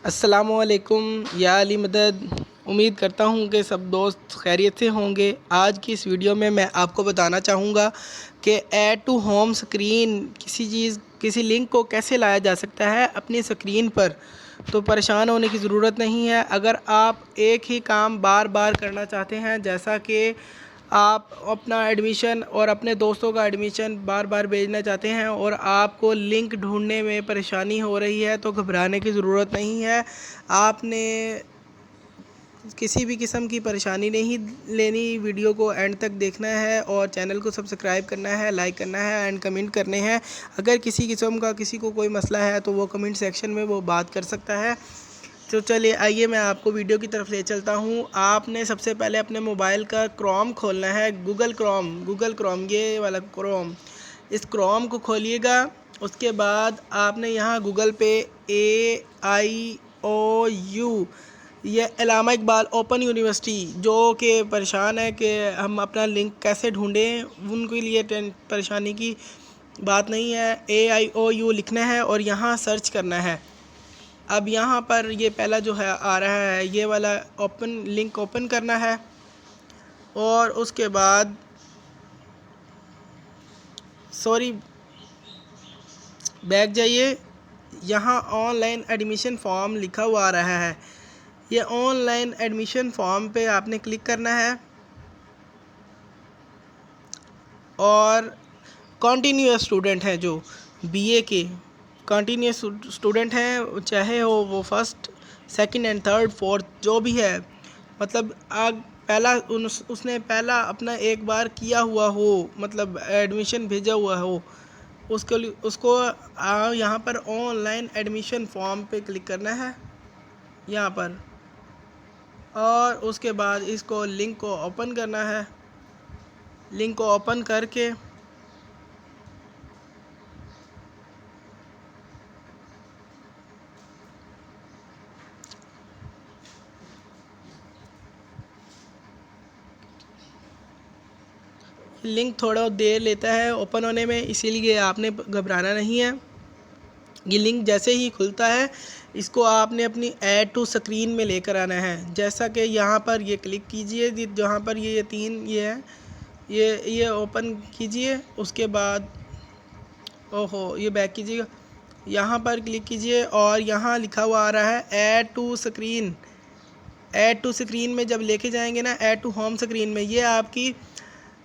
अस्सलामुअलैकुम या अली मदद। उम्मीद करता हूँ कि सब दोस्त खैरियत से होंगे। आज की इस वीडियो में मैं आपको बताना चाहूँगा कि ऐड टू होम स्क्रीन किसी लिंक को कैसे लाया जा सकता है अपनी स्क्रीन पर। तो परेशान होने की ज़रूरत नहीं है। अगर आप एक ही काम बार बार करना चाहते हैं, जैसा कि आप अपना एडमिशन और अपने दोस्तों का एडमिशन बार बार भेजना चाहते हैं और आपको लिंक ढूंढने में परेशानी हो रही है, तो घबराने की ज़रूरत नहीं है। आपने किसी भी किस्म की परेशानी नहीं लेनी, वीडियो को एंड तक देखना है और चैनल को सब्सक्राइब करना है, लाइक करना है एंड कमेंट करने हैं। अगर किसी किस्म का किसी को कोई मसला है तो वो कमेंट सेक्शन में वो बात कर सकता है। तो चलिए आइए मैं आपको वीडियो की तरफ ले चलता हूँ। आपने सबसे पहले अपने मोबाइल का क्रोम खोलना है, गूगल क्रोम ये वाला क्रोम। इस क्रोम को खोलिएगा। उसके बाद आपने यहाँ गूगल पे AIOU, ये अल्लामा इकबाल ओपन यूनिवर्सिटी, जो कि परेशान है कि हम अपना लिंक कैसे ढूँढें, उनके लिए परेशानी की बात नहीं है। AIOU लिखना है और यहाँ सर्च करना है। अब यहाँ पर ये पहला जो है आ रहा है, ये वाला लिंक ओपन करना है और उसके बाद बैक जाइए। यहाँ ऑनलाइन एडमिशन फॉर्म लिखा हुआ आ रहा है। ये ऑनलाइन एडमिशन फॉर्म पे आपने क्लिक करना है और कॉन्टीन्यूअस स्टूडेंट हैं जो BA के कॉन्टीन्यूअस स्टूडेंट हैं, चाहे हो वो first second and third fourth जो भी है, मतलब उसने पहला अपना एक बार किया हुआ हो, मतलब एडमिशन भेजा हुआ हो, उसको यहाँ पर ऑनलाइन एडमिशन फॉर्म पे क्लिक करना है यहाँ पर। और उसके बाद इसको लिंक को ओपन करना है। लिंक को ओपन करके लिंक थोड़ा देर लेता है ओपन होने में, इसीलिए आपने घबराना नहीं है। ये लिंक जैसे ही खुलता है, इसको आपने अपनी ऐड टू स्क्रीन में लेकर आना है। जैसा कि यहाँ पर ये क्लिक कीजिए, जहाँ पर ये तीन ये है, ये ओपन कीजिए। उसके बाद ये बैक कीजिएगा, यहाँ पर क्लिक कीजिए और यहाँ लिखा हुआ आ रहा है add to screen. Add to screen में जब लेके जाएंगे ना, ऐड टू होम स्क्रीन में, ये आपकी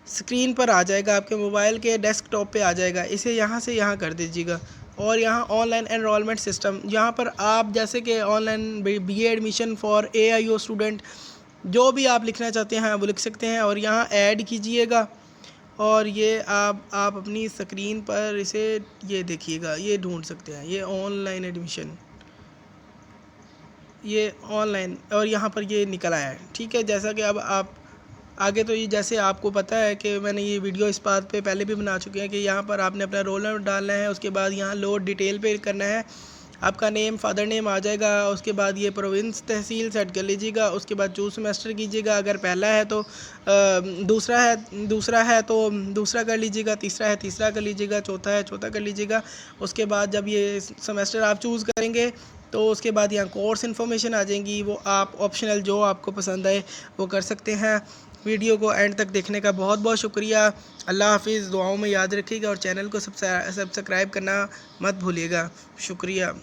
स्क्रीन पर आ जाएगा, आपके मोबाइल के डेस्कटॉप पे आ जाएगा। इसे यहाँ से यहाँ कर दीजिएगा और यहाँ ऑनलाइन एनरोलमेंट सिस्टम, यहाँ पर आप जैसे कि online BA admission for AIO student, जो भी आप लिखना चाहते हैं वो लिख सकते हैं और यहाँ ऐड कीजिएगा। और ये आप अपनी स्क्रीन पर इसे ये देखिएगा, ये ढूंढ सकते हैं, ये ऑनलाइन एडमिशन, ये ऑनलाइन, और यहाँ पर ये निकल आया है। ठीक है, जैसा कि अब आप आगे, तो ये जैसे आपको पता है कि मैंने ये वीडियो इस बात पे पहले भी बना चुके हैं कि यहाँ पर आपने अपना रोल नंबर डालना है। उसके बाद यहाँ लोड डिटेल पे करना है, आपका नेम फादर नेम आ जाएगा। उसके बाद ये प्रोविंस तहसील सेट कर लीजिएगा। उसके बाद चूज सेमेस्टर कीजिएगा, अगर पहला है तो दूसरा है तो दूसरा कर लीजिएगा, तीसरा है तीसरा कर लीजिएगा, चौथा है चौथा कर लीजिएगा। उसके बाद जब ये सेमेस्टर आप चूज़ करेंगे तो उसके बाद यहाँ कोर्स इन्फॉर्मेशन आ जाएंगी, वो आप ऑप्शनल जो आपको पसंद आए वो कर सकते हैं। वीडियो को एंड तक देखने का बहुत बहुत शुक्रिया। अल्लाह हाफिज़। दुआओं में याद रखिएगा और चैनल को सब्सक्राइब करना मत भूलिएगा। शुक्रिया।